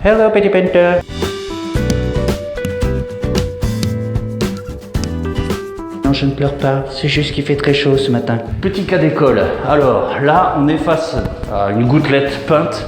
Hello petit painter. Non, je ne pleure pas, c'est juste qu'il fait très chaud ce matin. Petit cas d'école. Alors là, on est face à une gouttelette peinte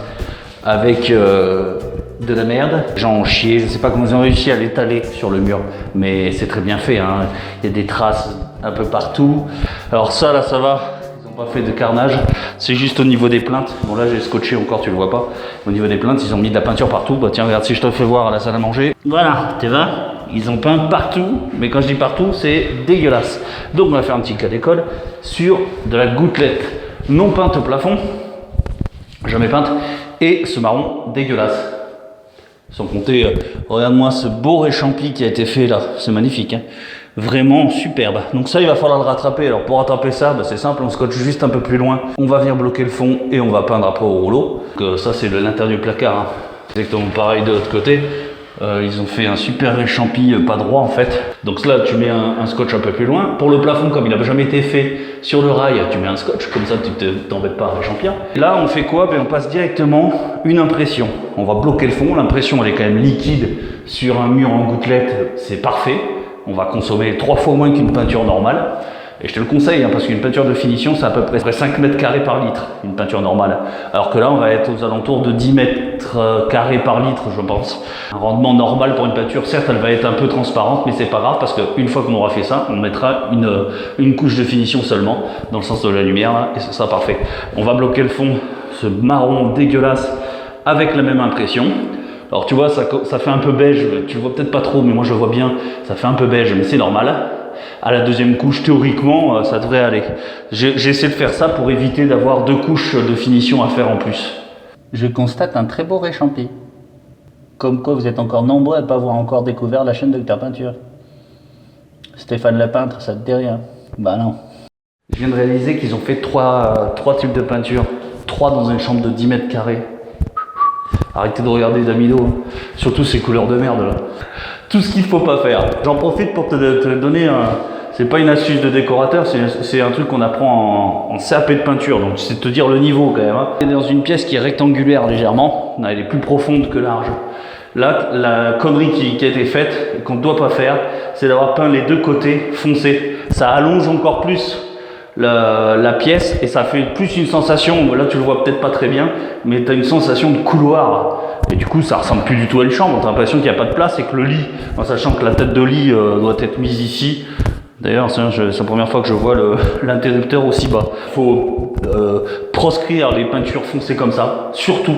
avec de la merde. Les gens ont chié, je ne sais pas comment ils ont réussi à l'étaler sur le mur, mais c'est très bien fait, hein. Il y a des traces un peu partout. Alors ça, là, ça va. Pas fait de carnage, c'est juste au niveau des plaintes. Bon là j'ai scotché encore, tu le vois pas. Au niveau des plaintes, ils ont mis de la peinture partout. Bah tiens, regarde, si je te fais voir à la salle à manger. Voilà, tu vois, ils ont peint partout, mais quand je dis partout, c'est dégueulasse. Donc on va faire un petit cas d'école sur de la gouttelette non peinte au plafond, jamais peinte, et ce marron dégueulasse. Sans compter, regarde-moi ce beau réchampi qui a été fait là, c'est magnifique, hein. Vraiment superbe. Donc ça, il va falloir le rattraper. Alors pour rattraper ça, bah, c'est simple, on scotche juste un peu plus loin. On va venir bloquer le fond et on va peindre après au rouleau. Donc, ça, c'est l'intérieur du placard, hein. Exactement pareil de l'autre côté. Ils ont fait un super réchampi pas droit en fait. Donc là, tu mets un scotch un peu plus loin. Pour le plafond, comme il n'a jamais été fait sur le rail, tu mets un scotch, comme ça tu t'embêtes pas à réchampir. Là, on fait quoi? On passe directement une impression. On va bloquer le fond. L'impression, elle est quand même liquide sur un mur en gouttelette. C'est parfait. On va consommer 3 fois moins qu'une peinture normale. Et je te le conseille, hein, parce qu'une peinture de finition, c'est à peu près 5 mètres carrés par litre, une peinture normale. Alors que là, on va être aux alentours de 10 mètres carrés par litre, je pense. Un rendement normal pour une peinture, certes, elle va être un peu transparente, mais c'est pas grave, parce qu'une fois qu'on aura fait ça, on mettra une couche de finition seulement, dans le sens de la lumière, là, et ce sera parfait. On va bloquer le fond, ce marron dégueulasse, avec la même impression. Alors tu vois, ça fait un peu beige, tu le vois peut-être pas trop, mais moi je le vois bien, ça fait un peu beige, mais c'est normal. À la deuxième couche, théoriquement, ça devrait aller. J'essaie de faire ça pour éviter d'avoir 2 couches de finition à faire en plus. Je constate un très beau réchampi. Comme quoi vous êtes encore nombreux à ne pas avoir encore découvert la chaîne Dr Peinture. Stéphane le peintre, ça te dit rien? Bah non. Je viens de réaliser qu'ils ont fait 3 tubes de peinture. 3 dans une chambre de 10 mètres carrés. Arrêtez de regarder Damido, hein. Surtout ces couleurs de merde là. Tout ce qu'il faut pas faire. J'en profite pour te donner c'est pas une astuce de décorateur, c'est un truc qu'on apprend en CAP de peinture, donc c'est de te dire le niveau quand même, hein. On est dans une pièce qui est rectangulaire légèrement, elle est plus profonde que large. Là, la connerie qui a été faite, et qu'on ne doit pas faire, c'est d'avoir peint les 2 côtés foncés. Ça allonge encore plus la pièce et ça fait plus une sensation, là tu le vois peut-être pas très bien, mais tu as une sensation de couloir. Et du coup ça ressemble plus du tout à une chambre, tu as l'impression qu'il n'y a pas de place et que le lit, en sachant que la tête de lit doit être mise ici. D'ailleurs c'est la première fois que je vois l'interrupteur aussi bas. Il faut proscrire les peintures foncées comme ça, surtout.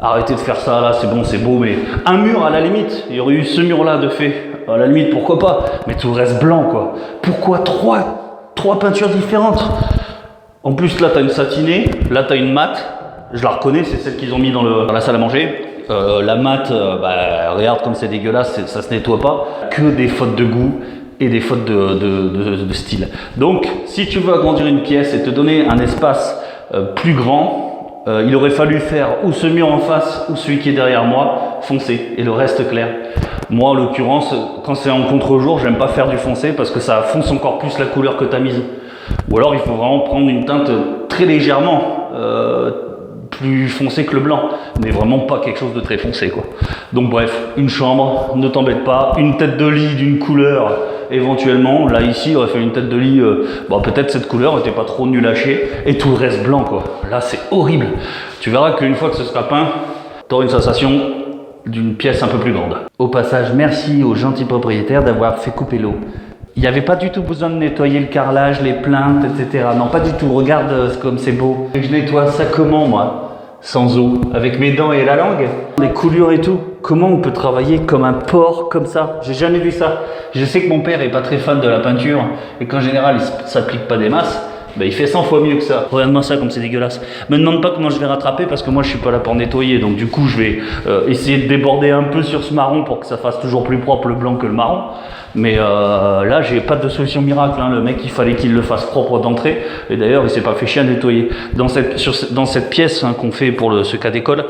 Arrêtez de faire ça là, c'est bon, c'est beau, mais un mur à la limite, il y aurait eu ce mur là de fait, à la limite pourquoi pas, mais tout le reste blanc quoi. Pourquoi 3 peintures différentes? En plus là tu as une satinée, là tu as une mate, je la reconnais, c'est celle qu'ils ont mis dans la salle à manger. La mate, regarde comme c'est dégueulasse, ça se nettoie pas. Que des fautes de goût et des fautes de style. Donc si tu veux agrandir une pièce et te donner un espace plus grand, il aurait fallu faire ou ce mur en face ou celui qui est derrière moi foncé et le reste clair. Moi en l'occurrence, quand c'est en contre-jour, j'aime pas faire du foncé parce que ça fonce encore plus la couleur que tu as mise. Ou alors il faut vraiment prendre une teinte très légèrement plus foncé que le blanc, mais vraiment pas quelque chose de très foncé quoi. Donc bref, une chambre, ne t'embête pas, une tête de lit d'une couleur éventuellement, là ici il aurait fait une tête de lit, peut-être cette couleur n'était pas trop nulle à chier, et tout le reste blanc quoi. Là c'est horrible, tu verras qu'une fois que ce sera peint, tu auras une sensation d'une pièce un peu plus grande. Au passage, merci aux gentils propriétaires d'avoir fait couper l'eau. Il n'y avait pas du tout besoin de nettoyer le carrelage, les plaintes, etc. Non, pas du tout. Regarde comme c'est beau. Et je nettoie ça comment, moi? Sans eau, avec mes dents et la langue? Les coulures et tout. Comment on peut travailler comme un porc comme ça? J'ai jamais vu ça. Je sais que mon père est pas très fan de la peinture et qu'en général, il s'applique pas des masses. Il fait 100 fois mieux que ça. Regarde-moi ça comme c'est dégueulasse. Me demande pas comment je vais rattraper parce que moi je suis pas là pour nettoyer. Donc du coup je vais essayer de déborder un peu sur ce marron pour que ça fasse toujours plus propre le blanc que le marron. Mais là j'ai pas de solution miracle, hein. Le mec il fallait qu'il le fasse propre d'entrée. Et d'ailleurs il s'est pas fait chier à nettoyer. Dans cette pièce qu'on fait pour ce cas d'école,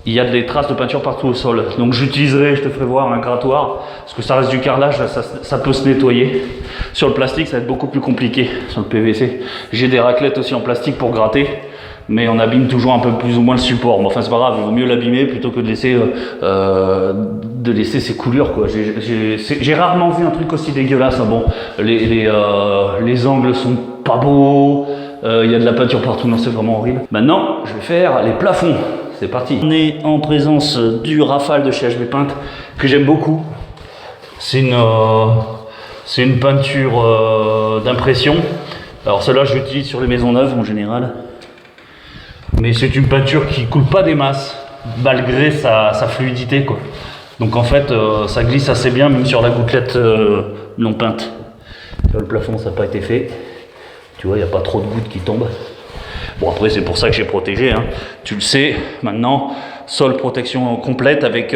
il y a des traces de peinture partout au sol. Donc j'utiliserai, je te ferai voir un grattoir, parce que ça reste du carrelage, ça peut se nettoyer. Sur le plastique, ça va être beaucoup plus compliqué, sur le PVC. J'ai des raclettes aussi en plastique pour gratter. mais on abîme toujours un peu plus ou moins le support. Mais enfin, c'est pas grave, il vaut mieux l'abîmer plutôt que de laisser ses coulures, quoi. J'ai rarement vu un truc aussi dégueulasse. Hein. Bon, les angles sont pas beaux, il y a de la peinture partout, non, c'est vraiment horrible. Maintenant, je vais faire les plafonds. C'est parti. On est en présence du Rafale de chez HB Paint que j'aime beaucoup. C'est une peinture d'impression. Alors celle-là, je l'utilise sur les maisons neuves en général. Mais c'est une peinture qui coule pas des masses, malgré sa fluidité, quoi. Donc en fait, ça glisse assez bien, même sur la gouttelette non peinte. Tu vois, le plafond, ça n'a pas été fait. Tu vois, il n'y a pas trop de gouttes qui tombent. Bon, après, c'est pour ça que j'ai protégé. Hein. Tu le sais, maintenant, sol protection complète avec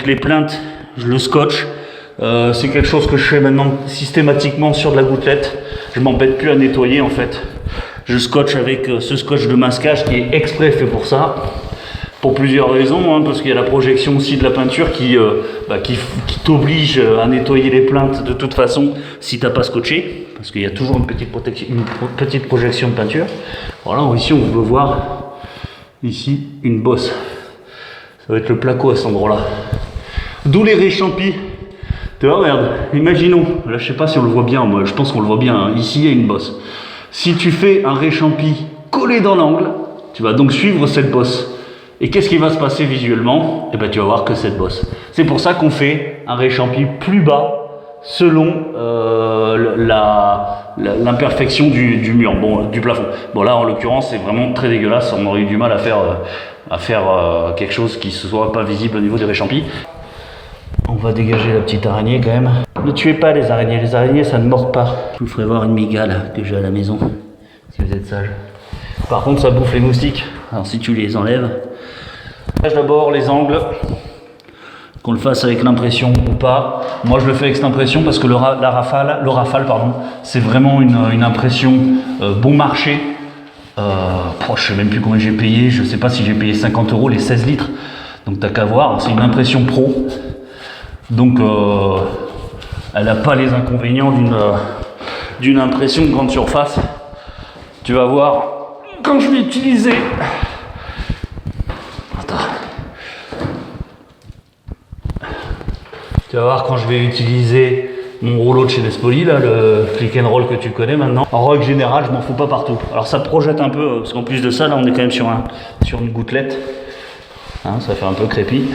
les plaintes, je le scotche. C'est quelque chose que je fais maintenant systématiquement sur de la gouttelette. Je m'embête plus à nettoyer, en fait. Je scotche avec ce scotch de masquage qui est exprès fait pour ça. Pour plusieurs raisons, hein, parce qu'il y a la projection aussi de la peinture qui t'oblige à nettoyer les plaintes de toute façon si tu n'as pas scotché. Parce qu'il y a toujours une petite projection de peinture. Voilà, ici on peut voir ici une bosse. Ça va être le placo à cet endroit-là. D'où les réchampis. Tu vois, regarde, imaginons, là je sais pas si on le voit bien, moi je pense qu'on le voit bien, hein. Ici il y a une bosse. Si tu fais un réchampi collé dans l'angle, tu vas donc suivre cette bosse. Et qu'est-ce qui va se passer visuellement? Eh ben, tu vas voir que cette bosse. C'est pour ça qu'on fait un réchampi plus bas selon l'imperfection du mur, du plafond. Bon là en l'occurrence c'est vraiment très dégueulasse, on aurait eu du mal à faire quelque chose qui ne soit pas visible au niveau des réchampis. On va dégager la petite araignée quand même. Ne tuez pas les araignées ça ne mord pas. Je vous ferai voir une mygale que j'ai à la maison, si vous êtes sage. Par contre ça bouffe les moustiques, alors si tu les enlèves. D'abord les angles, qu'on le fasse avec l'impression ou pas. Moi je le fais avec cette impression parce que le Rafale, c'est vraiment une impression bon marché. Je sais même plus combien j'ai payé, je sais pas si j'ai payé 50 € les 16 litres. Donc t'as qu'à voir, c'est une impression pro. Donc elle n'a pas les inconvénients d'une impression de grande surface. Tu vas voir quand je vais utiliser. Tu vas voir quand je vais utiliser mon rouleau de chez Nespoli, là, le click and roll que tu connais maintenant. En règle générale, je m'en fous pas partout. Alors ça projette un peu, parce qu'en plus de ça, là on est quand même sur une gouttelette. Hein, ça fait un peu crépi.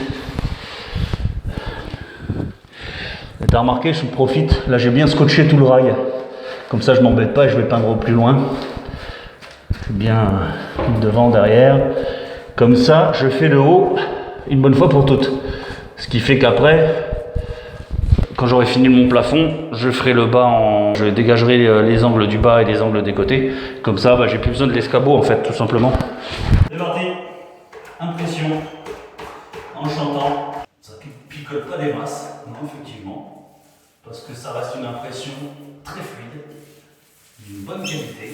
T'as remarqué, je profite, là j'ai bien scotché tout le rail. Comme ça je m'embête pas et je vais peindre au plus loin. Bien devant, derrière. Comme ça, je fais le haut une bonne fois pour toutes. Ce qui fait qu'après, quand j'aurai fini mon plafond, je ferai le bas je dégagerai les angles du bas et les angles des côtés. Comme ça, j'ai plus besoin de l'escabeau en fait, tout simplement. C'est parti. Impression en chantant. Ça picote pas des masses, non effectivement, parce que ça reste une impression très fluide, d'une bonne qualité.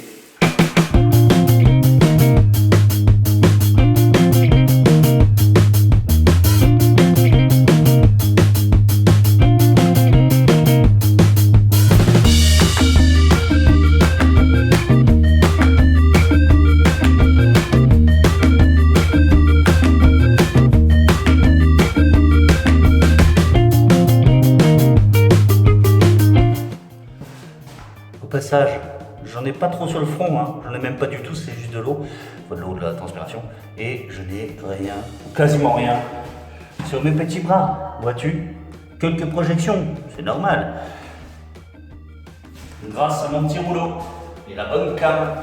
Passage, j'en ai pas trop sur le front, hein. J'en ai même pas du tout, c'est juste de l'eau, de l'eau, de la transpiration, et je n'ai rien, quasiment rien, sur mes petits bras, vois-tu? Quelques projections, c'est normal, grâce à mon petit rouleau et la bonne came.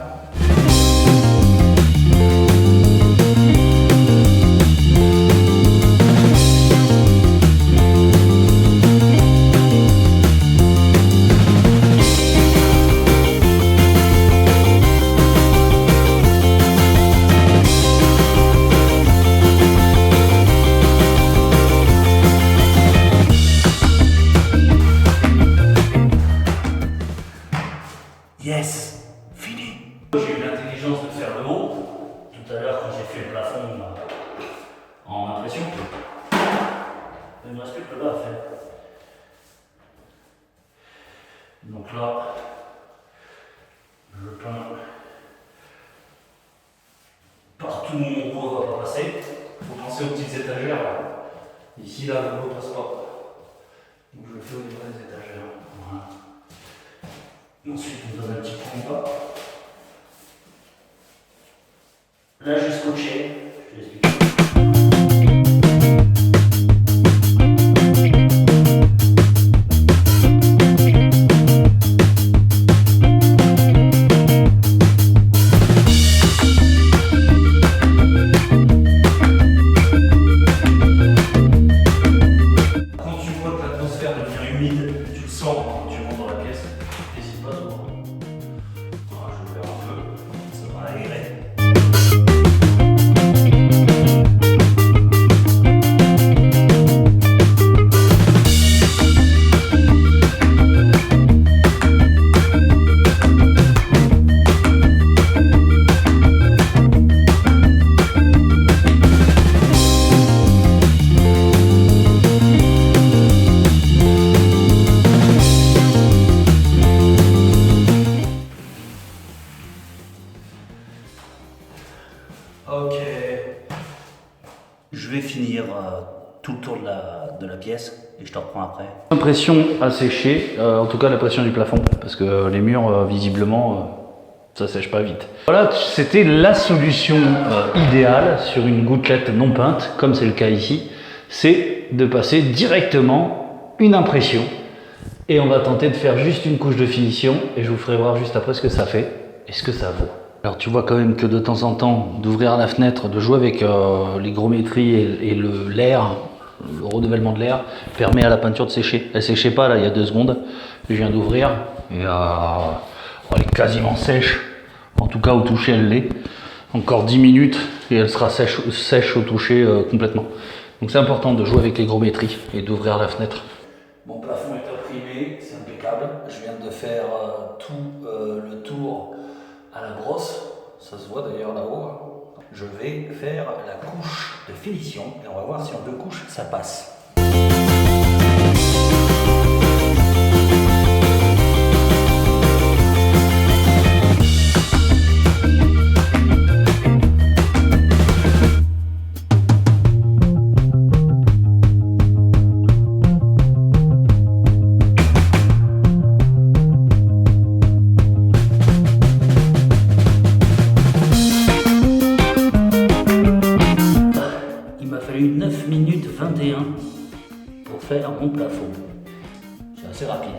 Yes, fini. J'ai eu l'intelligence de faire le haut tout à l'heure quand j'ai fait le plafond en impression. Il ne me reste plus que le bas à faire. Donc là, je peins tout mon rouleau ne va pas passer. Il faut penser aux petites étagères. Là. Ici, là, le rouleau ne passe pas. Donc je le fais au niveau des étagères. Voilà. Ensuite, on donne un petit coup en bas. Là, j'ai scotché. Je t'explique. Ok, je vais finir tout le tour de la pièce et je te reprends après. L'impression à sécher, en tout cas la pression du plafond, parce que les murs visiblement ça sèche pas vite. Voilà, c'était la solution idéale sur une gouttelette non peinte, comme c'est le cas ici, c'est de passer directement une impression et on va tenter de faire juste une couche de finition et je vous ferai voir juste après ce que ça fait et ce que ça vaut. Alors tu vois quand même que de temps en temps, d'ouvrir la fenêtre, de jouer avec l'hygrométrie et l'air, le renouvellement de l'air, permet à la peinture de sécher. Elle ne séchait pas là il y a 2 secondes, je viens d'ouvrir, et elle est quasiment sèche, en tout cas au toucher elle l'est. Encore 10 minutes et elle sera sèche au toucher complètement. Donc c'est important de jouer avec l'hygrométrie et d'ouvrir la fenêtre. Mon plafond est imprimé, c'est impeccable. Je viens de faire tout le tour à la brosse, ça se voit d'ailleurs là-haut. Je vais faire la couche de finition et on va voir si en 2 couches ça passe. Fallu 9 minutes 21 pour faire mon plafond. C'est assez rapide.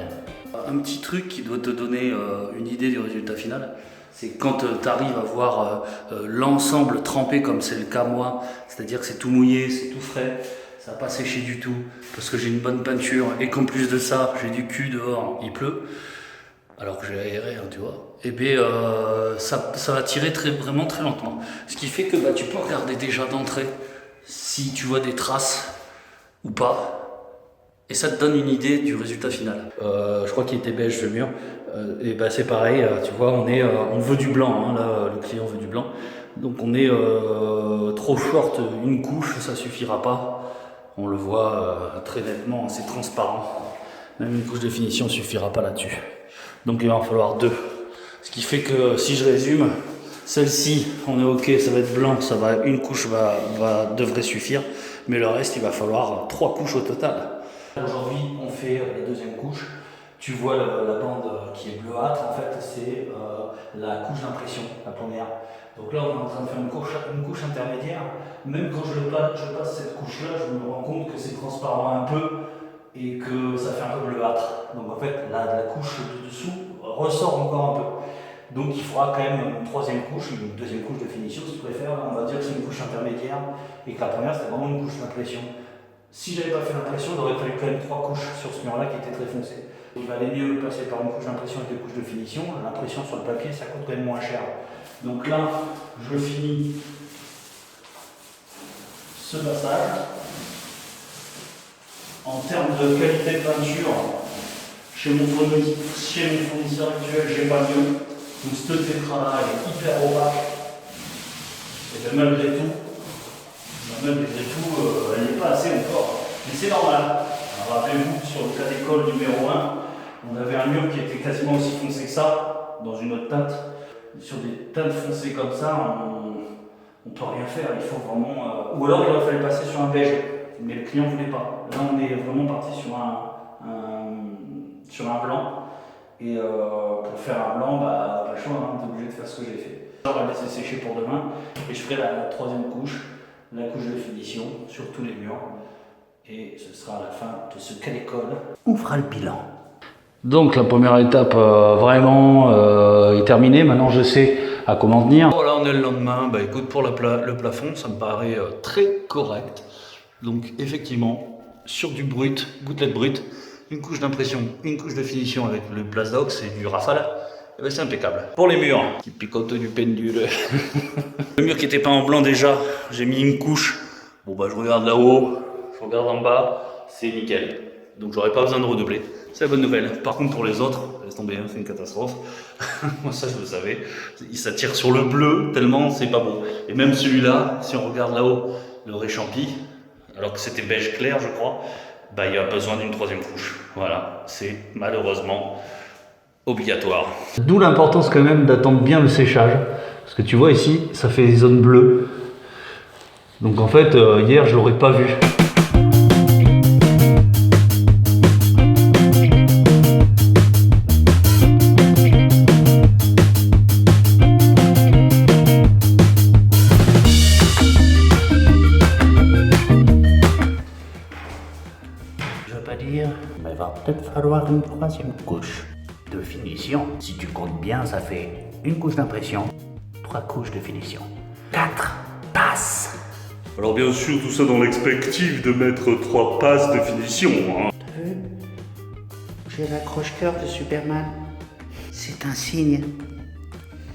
Un petit truc qui doit te donner une idée du résultat final, c'est quand tu arrives à voir l'ensemble trempé comme c'est le cas moi, c'est-à-dire que c'est tout mouillé, c'est tout frais, ça n'a pas séché du tout, parce que j'ai une bonne peinture et qu'en plus de ça, j'ai du cul dehors, il pleut, alors que j'ai aéré, hein, tu vois, et bien ça va tirer vraiment très lentement. Ce qui fait que tu peux regarder déjà d'entrée si tu vois des traces ou pas, et ça te donne une idée du résultat final. Je crois qu'il était beige le mur, et c'est pareil, tu vois, on veut du blanc, hein, là le client veut du blanc, donc on est trop short, une couche ça suffira pas, on le voit très nettement, c'est transparent, même une couche de finition suffira pas là-dessus, donc il va en falloir 2, ce qui fait que si je résume, celle-ci, on est ok, ça va être blanc, une couche devrait suffire, mais le reste, il va falloir 3 couches au total. Aujourd'hui, on fait la 2e couche. Tu vois la bande qui est bleuâtre, en fait, c'est la couche d'impression, la première. Donc là, on est en train de faire une couche intermédiaire. Même quand je passe cette couche-là, je me rends compte que c'est transparent un peu et que ça fait un peu bleuâtre. Donc en fait, la couche de dessous ressort encore un peu. Donc il faudra quand même une 3e couche, une 2e couche de finition si tu préfères. On va dire que c'est une couche intermédiaire et que la première c'était vraiment une couche d'impression. Si j'avais pas fait l'impression, il aurait fallu quand même 3 couches sur ce mur-là qui était très foncé. Il valait mieux passer par une couche d'impression et 2 couches de finition. L'impression sur le papier ça coûte quand même moins cher. Donc là, je finis ce passage. En termes de qualité de peinture, chez mon fournisseur actuel, j'ai pas mieux. Donc cette tétra-là, elle est hyper opaque. Et bien malgré tout, elle n'est pas assez encore. Mais c'est normal. Alors, rappelez-vous, sur le cas d'école numéro 1, on avait un mur qui était quasiment aussi foncé que ça, dans une autre teinte. Sur des teintes foncées comme ça, on peut rien faire, il faut vraiment... Ou alors il aurait fallu passer sur un beige, mais le client ne voulait pas. Là on est vraiment parti sur un blanc, et pour faire un blanc, bah pas le choix, hein, t'es obligé de faire ce que j'ai fait. On va laisser sécher pour demain, et je ferai la troisième couche, la couche de finition sur tous les murs, et ce sera la fin de ce cas d'école. On fera le bilan. Donc la première étape vraiment est terminée, maintenant je sais à comment tenir. Voilà, on est le lendemain, bah écoute, pour le plafond, ça me paraît très correct. Donc effectivement, sur du brut, gouttelette brute, une couche d'impression, une couche de finition avec le Plasdox et du Rafale, et ben c'est impeccable. Pour les murs, qui picotent du pendule. Le mur qui était peint en blanc déjà, j'ai mis une couche. Bon bah je regarde là-haut, je regarde en bas, c'est nickel. Donc j'aurais pas besoin de redoubler. C'est la bonne nouvelle. Par contre pour les autres, laisse tomber, hein, c'est une catastrophe. Moi ça je le savais. Ça tire sur le bleu tellement c'est pas bon. Et même celui-là, si on regarde là-haut, le réchampi, alors que c'était beige clair je crois, bah il y a besoin d'une troisième couche. Voilà, c'est malheureusement obligatoire. D'où l'importance quand même d'attendre bien le séchage. Parce que tu vois ici, ça fait des zones bleues. Donc en fait, hier je l'aurais pas vu. Mais il va peut-être falloir une troisième couche de finition. Si tu comptes bien, ça fait une couche d'impression, 3 couches de finition, 4 passes. Alors bien sûr, tout ça dans l'expectative de mettre 3 passes de finition. Hein. T'as vu? J'ai l'accroche-cœur de Superman. C'est un signe.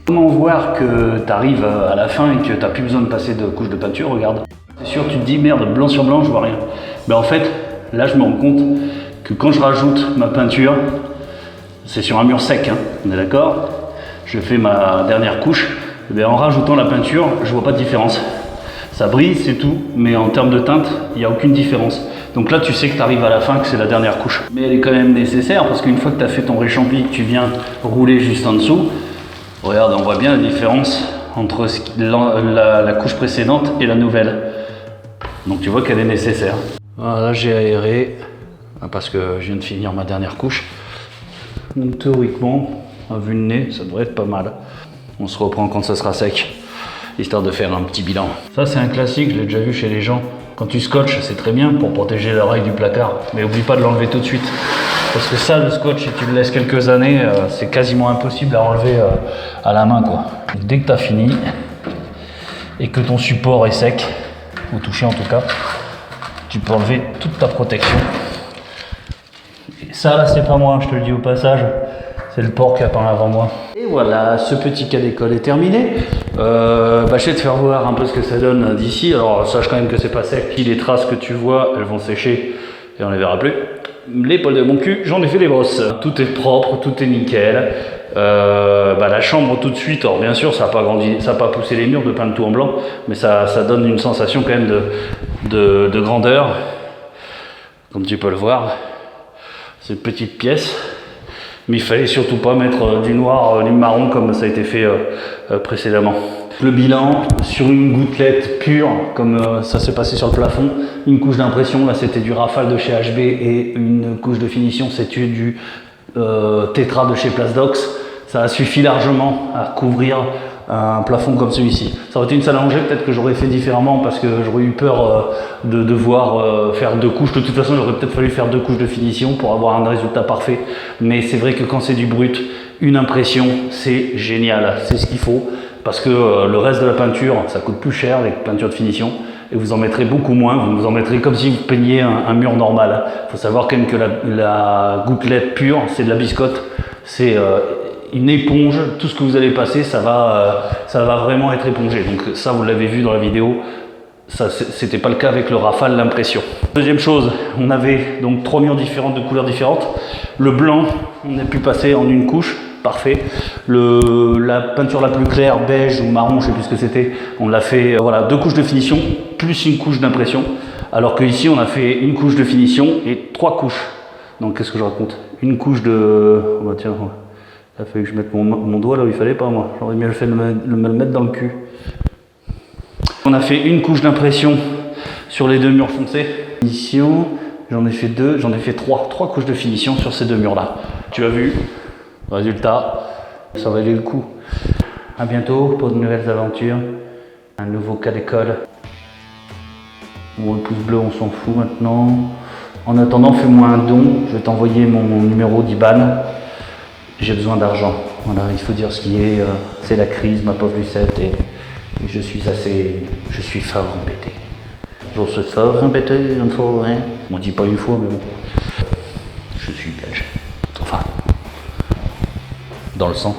Comment voir que tu arrives à la fin et que tu n'as plus besoin de passer de couche de peinture? Regarde. C'est sûr, tu te dis merde, blanc sur blanc, je vois rien. Mais en fait, là je me rends compte que quand je rajoute ma peinture, c'est sur un mur sec, hein, on est d'accord? Je fais ma dernière couche, et bien en rajoutant la peinture, je vois pas de différence. Ça brille, c'est tout, mais en termes de teinte, il n'y a aucune différence. Donc là, tu sais que tu arrives à la fin, que c'est la dernière couche. Mais elle est quand même nécessaire, parce qu'une fois que tu as fait ton réchampi, que tu viens rouler juste en dessous, regarde, on voit bien la différence entre la couche précédente et la nouvelle. Donc tu vois qu'elle est nécessaire. Voilà, j'ai aéré, parce que je viens de finir ma dernière couche. Donc théoriquement, à vue de nez, ça devrait être pas mal. On se reprend quand ça sera sec, histoire de faire un petit bilan. Ça c'est un classique, je l'ai déjà vu chez les gens. Quand tu scotches, c'est très bien pour protéger l'oreille du placard, mais oublie pas de l'enlever tout de suite. Parce que ça, le scotch, si tu le laisses quelques années, c'est quasiment impossible à enlever à la main, quoi. Dès que tu as fini, et que ton support est sec, ou touché en tout cas, tu peux enlever toute ta protection. Et ça là c'est pas moi, je te le dis au passage, c'est le porc qui a peint avant moi. Et voilà, ce petit cas d'école est terminé. Je vais te faire voir un peu ce que ça donne d'ici. Alors sache quand même que c'est pas sec. Les traces que tu vois, elles vont sécher et on les verra plus. Les poils de mon cul, j'en ai fait les brosses. Tout est propre, tout est nickel. La chambre tout de suite, alors bien sûr ça n'a pas grandi, ça n'a pas poussé les murs de peindre tout en blanc, mais ça donne une sensation quand même de grandeur, comme tu peux le voir. Cette petite pièce, mais il fallait surtout pas mettre du noir, du marron comme ça a été fait précédemment. Le bilan sur une gouttelette pure, comme ça s'est passé sur le plafond, une couche d'impression, là c'était du Rafale de chez HB, et une couche de finition, c'était du Tetra de chez Plasdox. Ça a suffi largement à couvrir un plafond comme celui-ci. Ça aurait été une salle à manger, peut-être que j'aurais fait différemment parce que j'aurais eu peur de devoir faire 2 couches. De toute façon, j'aurais peut-être fallu faire 2 couches de finition pour avoir un résultat parfait. Mais c'est vrai que quand c'est du brut, une impression, c'est génial. C'est ce qu'il faut parce que le reste de la peinture, ça coûte plus cher, les peintures de finition. Et vous en mettrez beaucoup moins, vous en mettrez comme si vous peigniez un mur normal. Il faut savoir quand même que la gouttelette pure, c'est de la biscotte. C'est une éponge, tout ce que vous allez passer, ça va vraiment être épongé. Donc ça, vous l'avez vu dans la vidéo, ça c'était pas le cas avec le Rafale, l'impression. Deuxième chose, on avait donc 3 murs différentes de couleurs différentes. Le blanc, on a pu passer en une couche, parfait. La peinture la plus claire, beige ou marron, je sais plus ce que c'était, on l'a fait, voilà, 2 couches de finition, plus une couche d'impression. Alors que ici, on a fait une couche de finition et 3 couches. Donc qu'est-ce que je raconte? Une couche de... Oh bah tiens, il a fallu que je mette mon doigt là où il fallait pas, moi. J'aurais mieux fait de me le mettre dans le cul. On a fait une couche d'impression sur les deux murs foncés. Finition, j'en ai fait deux, j'en ai fait trois couches de finition sur ces deux murs-là. Tu as vu, résultat, ça valait le coup. À bientôt pour de nouvelles aventures. Un nouveau cas d'école. Bon, le pouce bleu, on s'en fout maintenant. En attendant, fais-moi un don. Je vais t'envoyer mon numéro d'IBAN. J'ai besoin d'argent. Voilà, il faut dire ce qui est. C'est la crise, ma pauvre Lucette, et je suis fort embêté. Je suis fort embêté, une fois, hein. On dit pas une fois, mais bon. Je suis belge. Enfin, dans le sang.